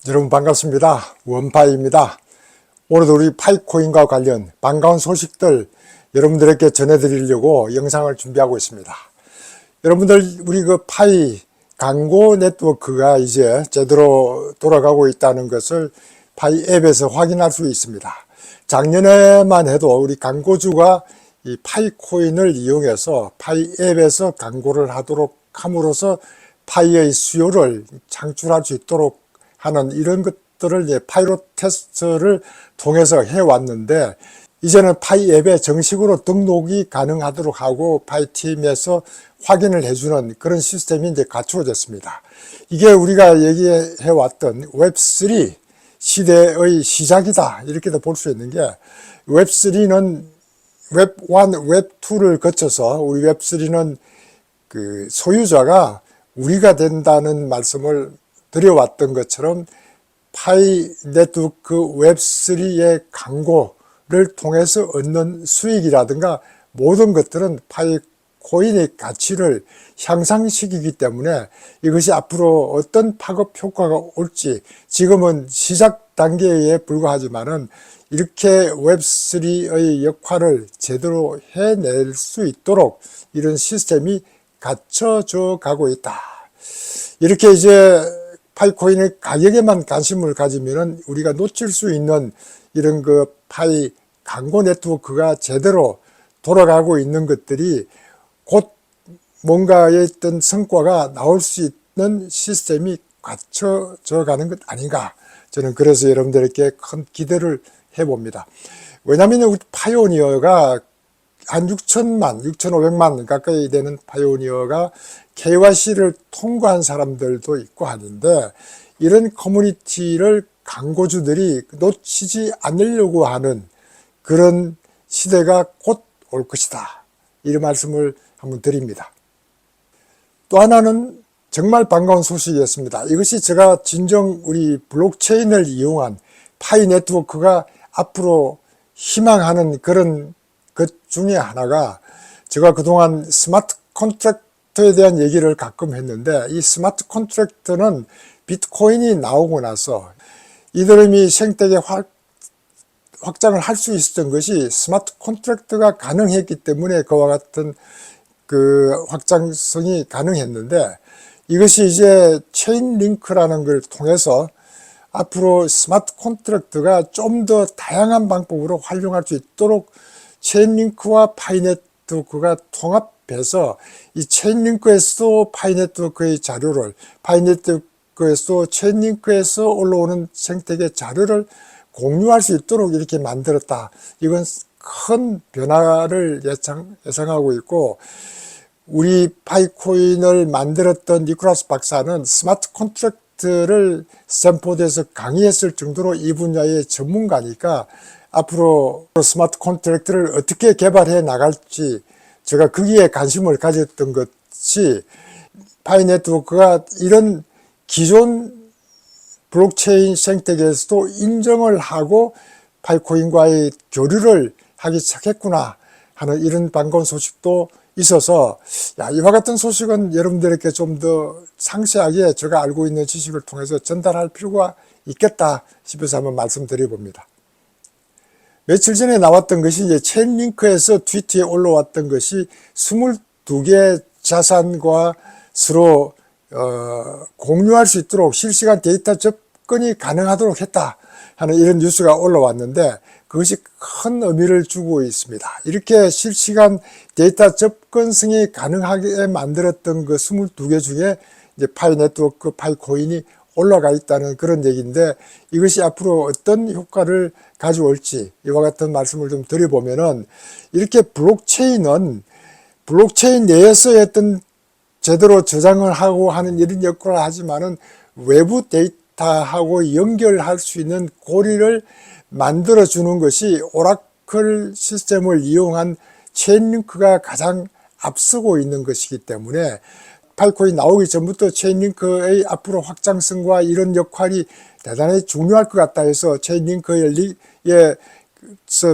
여러분 반갑습니다. 원파이입니다. 오늘도 우리 파이코인과 관련 반가운 소식들 여러분들에게 전해드리려고 영상을 준비하고 있습니다. 여러분들 우리 그 파이 광고 네트워크가 이제 제대로 돌아가고 있다는 것을 파이 앱에서 확인할 수 있습니다. 작년에만 해도 우리 광고주가 이 파이코인을 이용해서 파이 앱에서 광고를 하도록 함으로써 파이의 수요를 창출할 수 있도록 하는 이런 것들을 이제 파이롯 테스트를 통해서 해왔는데, 이제는 파이 앱에 정식으로 등록이 가능하도록 하고 파이팀에서 확인을 해주는 그런 시스템이 이제 갖추어졌습니다. 이게 우리가 얘기해왔던 웹3 시대의 시작이다, 이렇게도 볼 수 있는 게, 웹3는 웹1, 웹2를 거쳐서 우리 웹3는 그 소유자가 우리가 된다는 말씀을 드려왔던 것처럼 파이 네트워크 웹3의 광고를 통해서 얻는 수익이라든가 모든 것들은 파이 코인의 가치를 향상시키기 때문에 이것이 앞으로 어떤 파급 효과가 올지, 지금은 시작 단계에 불과하지만은 이렇게 웹3의 역할을 제대로 해낼 수 있도록 이런 시스템이 갖춰져 가고 있다. 이렇게 이제 파이코인의 가격에만 관심을 가지면은 우리가 놓칠 수 있는 이런 그 파이 광고 네트워크가 제대로 돌아가고 있는 것들이 곧 뭔가의 어떤 성과가 나올 수 있는 시스템이 갖춰져 가는 것 아닌가. 저는 그래서 여러분들에게 큰 기대를 해봅니다. 왜냐하면 우리 파이오니어가 한 6천만, 6,500만 가까이 되는 파이오니어가 KYC를 통과한 사람들도 있고 하는데, 이런 커뮤니티를 광고주들이 놓치지 않으려고 하는 그런 시대가 곧 올 것이다, 이런 말씀을 한번 드립니다. 또 하나는 정말 반가운 소식이었습니다. 이것이 제가 진정 우리 블록체인을 이용한 파이 네트워크가 앞으로 희망하는 그런 것 중에 하나가, 제가 그동안 스마트 컨트랙트에 대한 얘기를 가끔 했는데, 이 스마트 컨트랙트는 비트코인이 나오고 나서 이더리움이 생태계 확장을 할 수 있었던 것이 스마트 컨트랙트가 가능했기 때문에 그와 같은 그 확장성이 가능했는데, 이것이 이제 체인 링크라는 걸 통해서 앞으로 스마트 컨트랙트가 좀 더 다양한 방법으로 활용할 수 있도록 체인링크와 파이 네트워크가 통합해서 이 체인링크에서도 파이 네트워크의 자료를, 파이 네트워크에서도 체인링크에서 올라오는 생태계 자료를 공유할 수 있도록 이렇게 만들었다. 이건 큰 변화를 예상하고 있고, 우리 파이코인을 만들었던 니콜라스 박사는 스마트 컨트랙트를 스탠포드에서 강의했을 정도로 이 분야의 전문가니까 앞으로 스마트 컨트랙트를 어떻게 개발해 나갈지 제가 거기에 관심을 가졌던 것이, 파이 네트워크가 이런 기존 블록체인 생태계에서도 인정을 하고 파이코인과의 교류를 하기 시작했구나 하는 이런 반가운 소식도 있어서, 이와 같은 소식은 여러분들에게 좀 더 상세하게 제가 알고 있는 지식을 통해서 전달할 필요가 있겠다 싶어서 한번 말씀드려 봅니다. 며칠 전에 나왔던 것이, 이제 체인링크에서 트위터에 올라왔던 것이 22개 자산과 서로 공유할 수 있도록 실시간 데이터 접근이 가능하도록 했다 하는 이런 뉴스가 올라왔는데, 그것이 큰 의미를 주고 있습니다. 이렇게 실시간 데이터 접근성이 가능하게 만들었던 그 22개 중에 이제 파이 네트워크, 파이 코인이 올라가 있다는 그런 얘기인데, 이것이 앞으로 어떤 효과를 가져올지 이와 같은 말씀을 좀 드려보면은, 이렇게 블록체인은 블록체인 내에서 어떤 제대로 저장을 하고 하는 이런 역할을 하지만은 외부 데이터하고 연결할 수 있는 고리를 만들어주는 것이 오라클 시스템을 이용한 체인링크가 가장 앞서고 있는 것이기 때문에, 파이코인 나오기 전부터 체인링크의 앞으로 확장성과 이런 역할이 대단히 중요할 것 같다 해서 체인링크에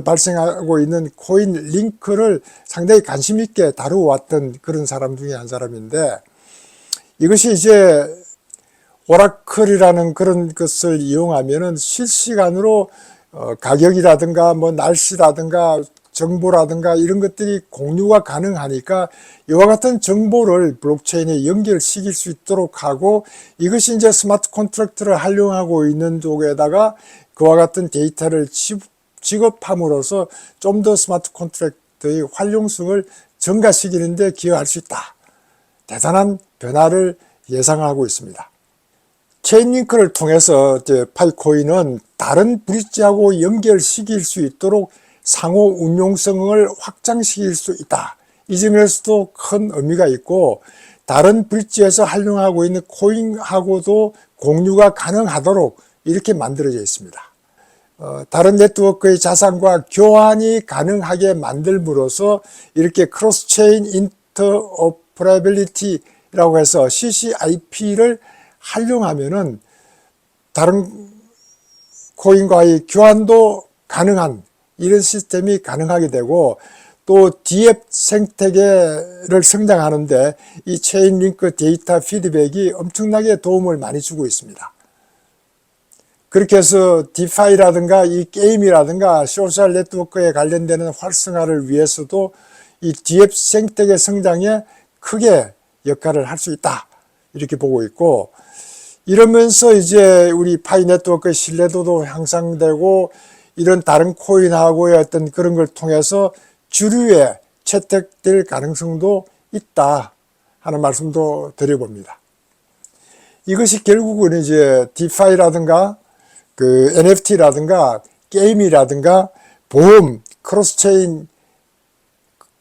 발생하고 있는 코인 링크를 상당히 관심 있게 다루어왔던 그런 사람 중에 한 사람인데, 이것이 이제 오라클이라는 그런 것을 이용하면은 실시간으로 가격이라든가 뭐 날씨라든가 정보라든가 이런 것들이 공유가 가능하니까 이와 같은 정보를 블록체인에 연결시킬 수 있도록 하고, 이것이 이제 스마트 컨트랙트를 활용하고 있는 쪽에다가 그와 같은 데이터를 지급함으로써 좀 더 스마트 컨트랙트의 활용성을 증가시키는 데 기여할 수 있다. 대단한 변화를 예상하고 있습니다. 체인링크를 통해서 이제 파이코인은 다른 브릿지하고 연결시킬 수 있도록 상호 운용성을 확장시킬 수 있다. 이 점에서도 큰 의미가 있고, 다른 브릿지에서 활용하고 있는 코인하고도 공유가 가능하도록 이렇게 만들어져 있습니다. 다른 네트워크의 자산과 교환이 가능하게 만들므로써 이렇게 크로스체인 인터오퍼레빌리티라고 해서 CCIP를 활용하면은 다른 코인과의 교환도 가능한 이런 시스템이 가능하게 되고, 또 DF 생태계를 성장하는데 이 체인링크 데이터 피드백이 엄청나게 도움을 많이 주고 있습니다. 그렇게 해서 디파이라든가 이 게임이라든가 소셜 네트워크에 관련되는 활성화를 위해서도 이 DF 생태계 성장에 크게 역할을 할 수 있다. 이렇게 보고 있고, 이러면서 이제 우리 파이 네트워크의 신뢰도도 향상되고, 이런 다른 코인하고의 어떤 그런 걸 통해서 주류에 채택될 가능성도 있다 하는 말씀도 드려봅니다. 이것이 결국은 이제 디파이라든가 그 NFT라든가 게임이라든가 보험, 크로스체인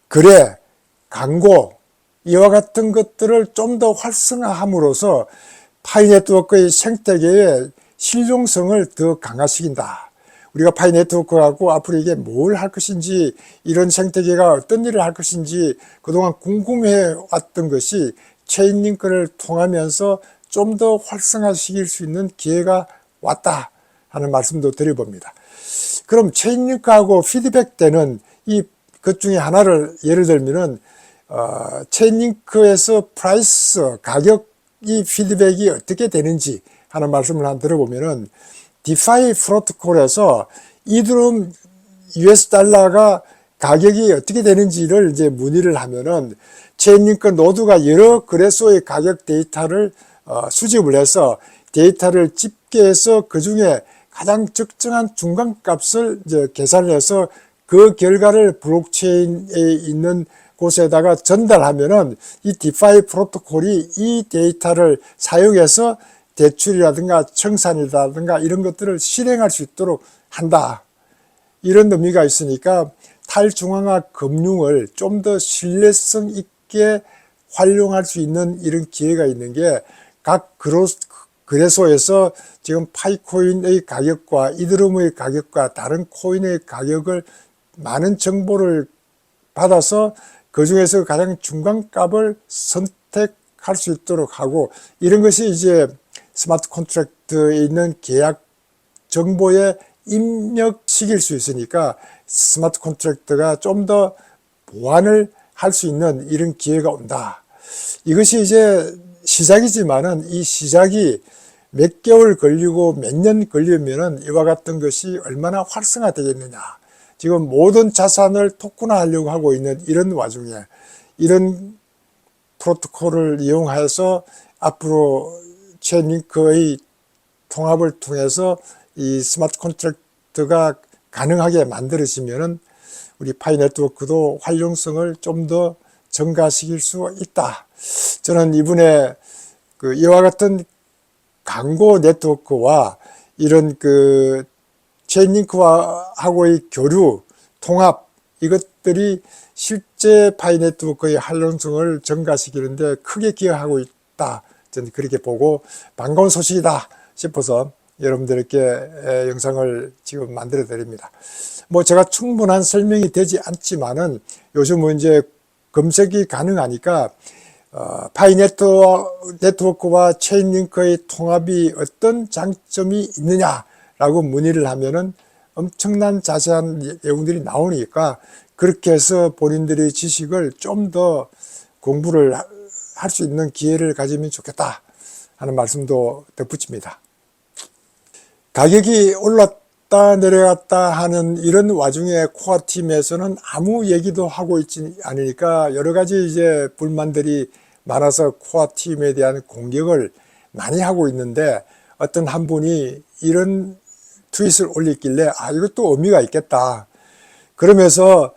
거래, 광고 이와 같은 것들을 좀 더 활성화함으로써 파이 네트워크의 생태계의 실용성을 더 강화시킨다. 우리가 파이 네트워크하고 앞으로 이게 뭘 할 것인지, 이런 생태계가 어떤 일을 할 것인지 그동안 궁금해 왔던 것이 체인링크를 통하면서 좀 더 활성화시킬 수 있는 기회가 왔다 하는 말씀도 드려봅니다. 그럼 체인링크하고 피드백되는 이 것 중에 하나를 예를 들면은 체인링크에서 프라이스, 가격이 피드백이 어떻게 되는지 하는 말씀을 한번 들어보면은, 디파이 프로토콜에서 이더리움 US 달러가 가격이 어떻게 되는지를 이제 문의를 하면은 체인링크 노드가 여러 거래소의 가격 데이터를 수집을 해서 데이터를 집계해서 그 중에 가장 적정한 중간값을 이제 계산해서 그 결과를 블록체인에 있는 곳에다가 전달하면은 이 디파이 프로토콜이 이 데이터를 사용해서 대출이라든가 청산이라든가 이런 것들을 실행할 수 있도록 한다. 이런 의미가 있으니까 탈중앙화 금융을 좀 더 신뢰성 있게 활용할 수 있는 이런 기회가 있는 게, 각 거래소에서 지금 파이코인의 가격과 이더리움의 가격과 다른 코인의 가격을 많은 정보를 받아서 그 중에서 가장 중간값을 선택할 수 있도록 하고, 이런 것이 이제 스마트 컨트랙트에 있는 계약 정보에 입력시킬 수 있으니까 스마트 컨트랙트가 좀 더 보완을 할 수 있는 이런 기회가 온다. 이것이 이제 시작이지만은 이 시작이 몇 개월 걸리고 몇 년 걸리면은 이와 같은 것이 얼마나 활성화되겠느냐. 지금 모든 자산을 토큰화하려고 하고 있는 이런 와중에 이런 프로토콜을 이용해서 앞으로 체인링크의 통합을 통해서 이 스마트 컨트랙트가 가능하게 만들어지면은 우리 파이 네트워크도 활용성을 좀 더 증가시킬 수 있다. 저는 이번에 이와 같은 광고 네트워크와 이런 체인링크하고의 교류, 통합, 이것들이 실제 파이 네트워크의 활용성을 증가시키는데 크게 기여하고 있다. 저는 그렇게 보고 반가운 소식이다 싶어서 여러분들께 영상을 지금 만들어 드립니다. 뭐 제가 충분한 설명이 되지 않지만은 요즘은 이제 검색이 가능하니까 파이 네트워크와 체인링크의 통합이 어떤 장점이 있느냐라고 문의를 하면은 엄청난 자세한 내용들이 나오니까 그렇게 해서 본인들의 지식을 좀 더 공부를 할 수 있는 기회를 가지면 좋겠다. 하는 말씀도 덧붙입니다. 가격이 올랐다 내려갔다 하는 이런 와중에 코아팀에서는 아무 얘기도 하고 있지 않으니까 여러 가지 이제 불만들이 많아서 코아팀에 대한 공격을 많이 하고 있는데, 어떤 한 분이 이런 트윗을 올렸길래 이것도 의미가 있겠다 그러면서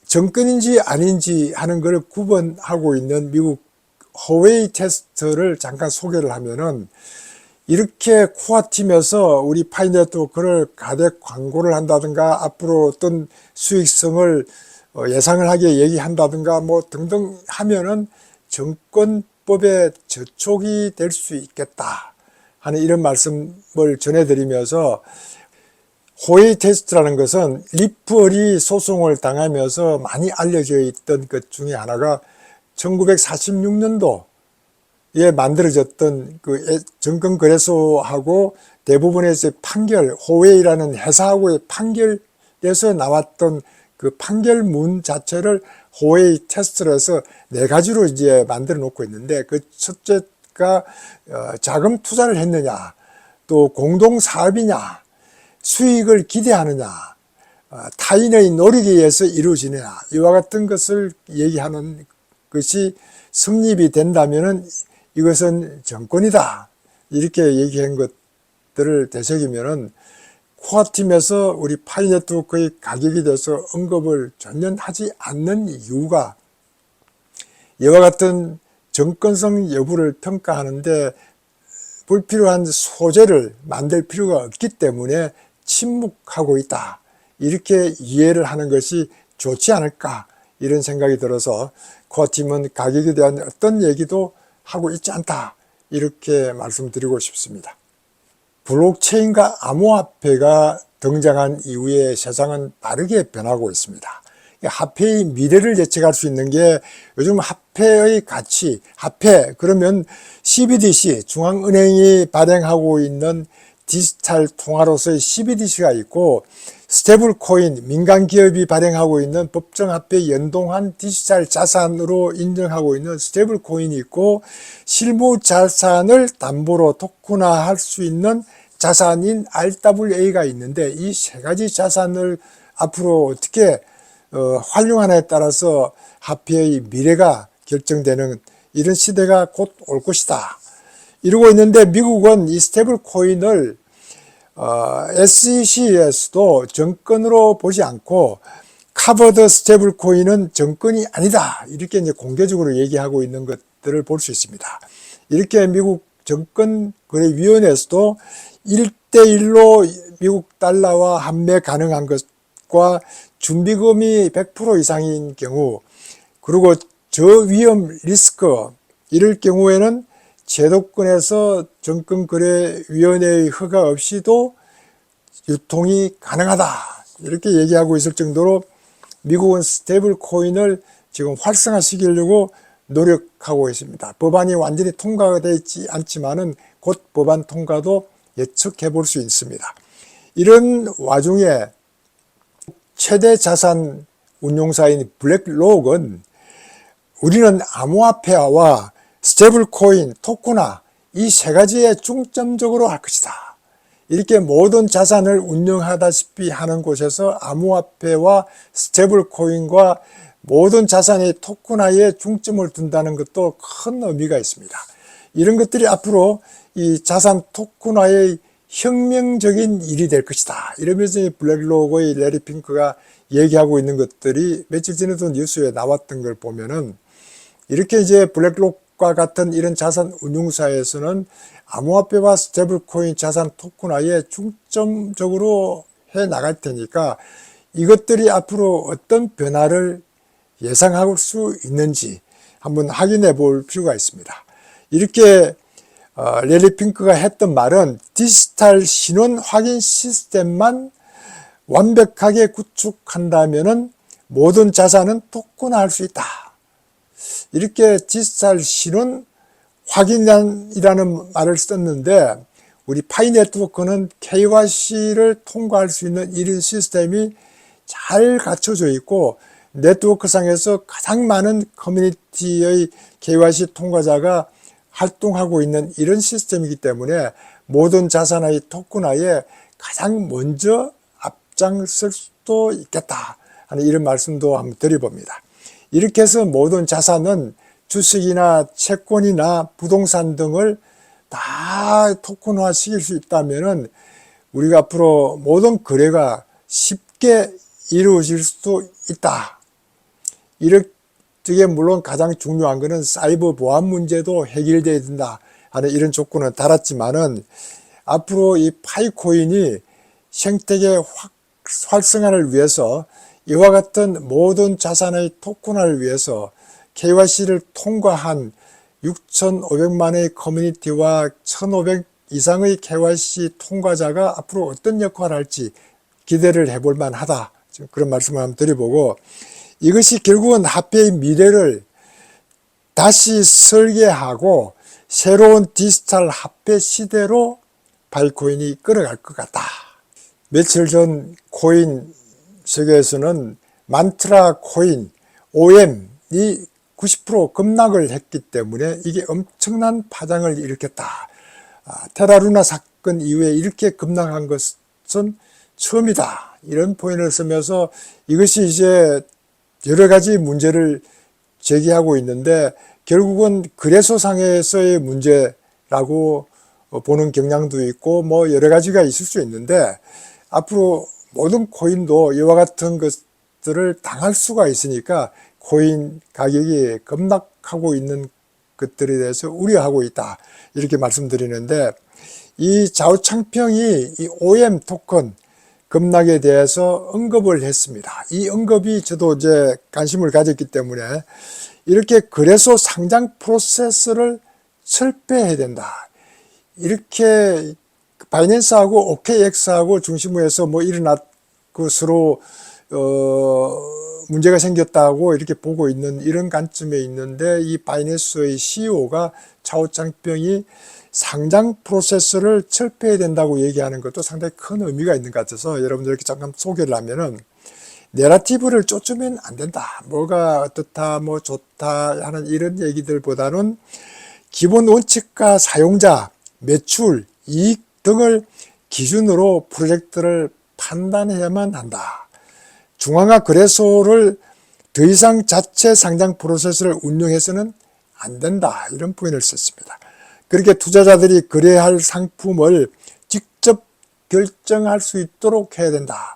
정권인지 아닌지 하는 것을 구분하고 있는 미국 허웨이 테스트를 잠깐 소개를 하면은, 이렇게 코아팀에서 우리 파이네트워크를 가덕 광고를 한다든가 앞으로 어떤 수익성을 예상을 하게 얘기한다든가 뭐 등등 하면은 정권법에 저촉이 될 수 있겠다 하는 이런 말씀을 전해드리면서, 호웨이 테스트라는 것은 리플이 소송을 당하면서 많이 알려져 있던 것 중에 하나가 1946년도에 만들어졌던 그 정권거래소하고 대부분의 판결, 호웨이라는 회사하고의 판결에서 나왔던 그 판결문 자체를 호웨이 테스트를 해서 4가지로 이제 만들어 놓고 있는데, 그 첫째가 자금 투자를 했느냐, 또 공동사업이냐, 수익을 기대하느냐, 타인의 노력에 의해서 이루어지느냐, 이와 같은 것을 얘기하는 것이 성립이 된다면은 이것은 정권이다 이렇게 얘기한 것들을 되새기면은, 코아팀에서 우리 파이네트워크의 가격에 대해서 언급을 전혀 하지 않는 이유가 이와 같은 정권성 여부를 평가하는데 불필요한 소재를 만들 필요가 없기 때문에 침묵하고 있다, 이렇게 이해를 하는 것이 좋지 않을까 이런 생각이 들어서, 코아팀은 가격에 대한 어떤 얘기도 하고 있지 않다 이렇게 말씀드리고 싶습니다. 블록체인과 암호화폐가 등장한 이후에 세상은 빠르게 변하고 있습니다. 화폐의 미래를 예측할 수 있는 게, 요즘 화폐의 가치, 화폐 그러면 CBDC, 중앙은행이 발행하고 있는 디지털 통화로서의 CBDC가 있고, 스테이블 코인, 민간 기업이 발행하고 있는 법정화폐 연동한 디지털 자산으로 인정하고 있는 스테이블 코인이 있고, 실무 자산을 담보로 토큰화할 수 있는 자산인 RWA가 있는데, 이 3가지 자산을 앞으로 어떻게 활용하냐에 따라서 화폐의 미래가 결정되는 이런 시대가 곧 올 것이다 이러고 있는데, 미국은 이 스테이블 코인을 SEC에서도 정권으로 보지 않고 카버드 스테이블 코인은 정권이 아니다 이렇게 이제 공개적으로 얘기하고 있는 것들을 볼 수 있습니다. 이렇게 미국 정권거래위원회에서도 1대1로 미국 달러와 환매 가능한 것과 준비금이 100% 이상인 경우, 그리고 저위험 리스크 이럴 경우에는 제도권에서 정권거래위원회의 허가 없이도 유통이 가능하다 이렇게 얘기하고 있을 정도로 미국은 스테이블 코인을 지금 활성화시키려고 노력하고 있습니다. 법안이 완전히 통과가 되어 있지 않지만은 곧 법안 통과도 예측해 볼 수 있습니다. 이런 와중에 최대 자산 운용사인 블랙록은 우리는 암호화폐와 스테이블 코인, 토큰화 이 3가지에 중점적으로 할 것이다. 이렇게 모든 자산을 운영하다시피 하는 곳에서 암호화폐와 스테이블 코인과 모든 자산의 토큰화에 중점을 둔다는 것도 큰 의미가 있습니다. 이런 것들이 앞으로 이 자산 토큰화의 혁명적인 일이 될 것이다. 이러면서 블랙록의 레리 핑크가 얘기하고 있는 것들이 며칠 전에도 뉴스에 나왔던 걸 보면은, 이렇게 이제 블랙록과 같은 이런 자산 운용사에서는 암호화폐와 스테이블 코인 자산 토큰화에 중점적으로 해 나갈 테니까 이것들이 앞으로 어떤 변화를 예상할 수 있는지 한번 확인해 볼 필요가 있습니다. 이렇게 레리 핑크가 했던 말은 디지털 신원 확인 시스템만 완벽하게 구축한다면은 모든 자산은 토큰화할 수 있다. 이렇게 디지털 신원 확인이라는 말을 썼는데, 우리 파이네트워크는 KYC를 통과할 수 있는 이런 시스템이 잘 갖춰져 있고, 네트워크상에서 가장 많은 커뮤니티의 KYC 통과자가 활동하고 있는 이런 시스템이기 때문에 모든 자산의 토큰화에 가장 먼저 앞장설 수도 있겠다 하는 이런 말씀도 한번 드려봅니다. 이렇게 해서 모든 자산은 주식이나 채권이나 부동산 등을 다 토큰화 시킬 수 있다면은 우리가 앞으로 모든 거래가 쉽게 이루어질 수도 있다. 이게 물론 가장 중요한 것은 사이버 보안 문제도 해결되어야 된다 하는 이런 조건은 달았지만은 앞으로 이 파이코인이 생태계 활성화를 위해서 이와 같은 모든 자산의 토큰화를 위해서 KYC를 통과한 6,500만의 커뮤니티와 1,500 이상의 KYC 통과자가 앞으로 어떤 역할을 할지 기대를 해볼 만하다. 그런 말씀을 한번 드려보고, 이것이 결국은 화폐의 미래를 다시 설계하고 새로운 디지털 화폐 시대로 파이코인이 끌어갈 것 같다. 며칠 전 코인 세계에서는 만트라 코인 OM이 90% 급락을 했기 때문에 이게 엄청난 파장을 일으켰다. 테라루나 사건 이후에 이렇게 급락한 것은 처음이다. 이런 포인트를 쓰면서 이것이 이제 여러 가지 문제를 제기하고 있는데 결국은 거래소상에서의 문제라고 보는 경향도 있고 뭐 여러 가지가 있을 수 있는데 앞으로 모든 코인도 이와 같은 것들을 당할 수가 있으니까 코인 가격이 급락하고 있는 것들에 대해서 우려하고 있다. 이렇게 말씀드리는데 이 자오창평이 이 OM 토큰 급락에 대해서 언급을 했습니다. 이 언급이 저도 이제 관심을 가졌기 때문에 이렇게 거래소 상장 프로세스를 철폐해야 된다. 이렇게 바이낸스하고 OKX하고 중심으로 해서 뭐 일어났고 서로 문제가 생겼다고 이렇게 보고 있는 이런 관점에 있는데 이 바이낸스의 CEO가 차오창평이 상장 프로세스를 철폐해야 된다고 얘기하는 것도 상당히 큰 의미가 있는 것 같아서 여러분들께 잠깐 소개를 하면은 내러티브를 쫓으면 안 된다. 뭐가 어떻다, 뭐 좋다 하는 이런 얘기들보다는 기본 원칙과 사용자, 매출, 이익 등을 기준으로 프로젝트를 판단해야만 한다. 중앙화 거래소를 더 이상 자체 상장 프로세스를 운영해서는 안 된다. 이런 포인트를 썼습니다. 그렇게 투자자들이 거래할 상품을 직접 결정할 수 있도록 해야 된다.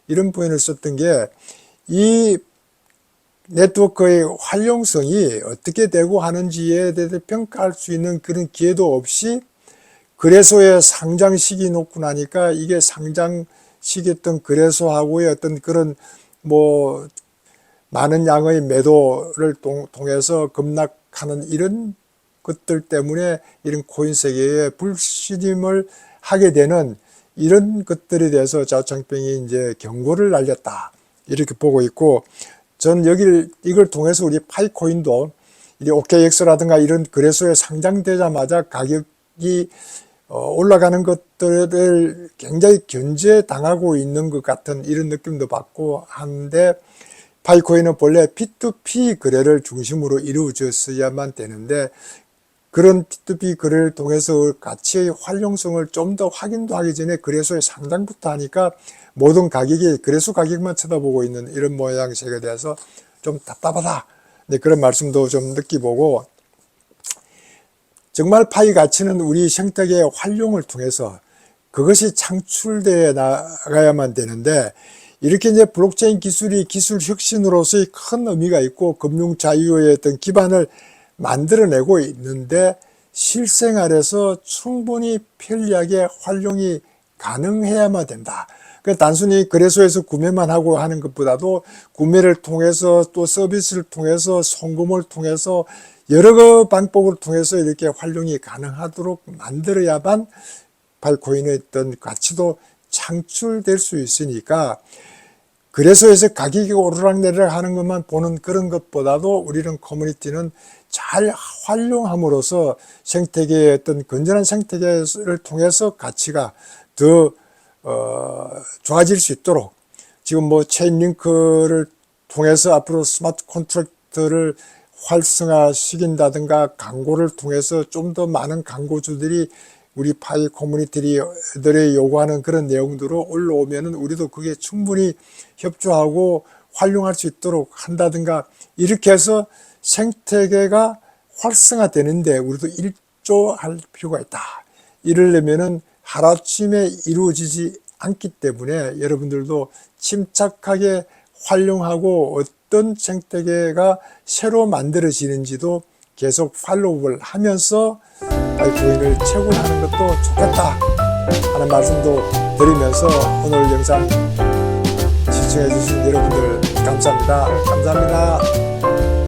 이런 포인트를 썼던 게 이 네트워크의 활용성이 어떻게 되고 하는지에 대해서 평가할 수 있는 그런 기회도 없이 거래소에 상장시키 놓고 나니까 이게 상장시켰던 거래소하고의 어떤 그런 뭐 많은 양의 매도를 통해서 급락하는 이런 것들 때문에 이런 코인 세계에 불신임을 하게 되는 이런 것들에 대해서 자오창평이 이제 경고를 날렸다. 이렇게 보고 있고, 전 이걸 통해서 우리 파이코인도 이 OKX라든가 이런 거래소에 상장되자마자 가격이 올라가는 것들을 굉장히 견제당하고 있는 것 같은 이런 느낌도 받고 하는데, 파이코인은 본래 P2P 거래를 중심으로 이루어졌어야만 되는데 그런 P2P 거래를 통해서 가치의 활용성을 좀 더 확인도 하기 전에 거래소에 상장부터 하니까 모든 가격이 거래소 가격만 쳐다보고 있는 이런 모양새에 대해서 좀 답답하다. 네, 그런 말씀도 좀 느끼보고, 정말 파이 가치는 우리 생태계의 활용을 통해서 그것이 창출되어 나가야만 되는데, 이렇게 이제 블록체인 기술이 기술 혁신으로서의 큰 의미가 있고 금융 자유의 어떤 기반을 만들어내고 있는데 실생활에서 충분히 편리하게 활용이 가능해야만 된다. 단순히 거래소에서 구매만 하고 하는 것보다도 구매를 통해서 또 서비스를 통해서 송금을 통해서 여러 방법을 통해서 이렇게 활용이 가능하도록 만들어야만 파이코인의 어떤 가치도 창출될 수 있으니까 거래소에서 가격이 오르락내리락 하는 것만 보는 그런 것보다도 우리는 커뮤니티는 잘 활용함으로써 생태계의 어떤 건전한 생태계를 통해서 가치가 더 좋아질 수 있도록, 지금 뭐 체인 링크를 통해서 앞으로 스마트 컨트랙트를 활성화시킨다든가 광고를 통해서 좀 더 많은 광고주들이 우리 파이 커뮤니티들이 요구하는 그런 내용들로 올라오면은 우리도 그게 충분히 협조하고 활용할 수 있도록 한다든가 이렇게 해서 생태계가 활성화되는데 우리도 일조할 필요가 있다. 이러려면은 하루아침에 이루어지지 않기 때문에 여러분들도 침착하게 활용하고 어떤 생태계가 새로 만들어지는지도 계속 팔로우를 하면서 파이코인을 채굴하는 것도 좋겠다 하는 말씀도 드리면서 오늘 영상 시청해 주신 여러분들 감사합니다. 감사합니다.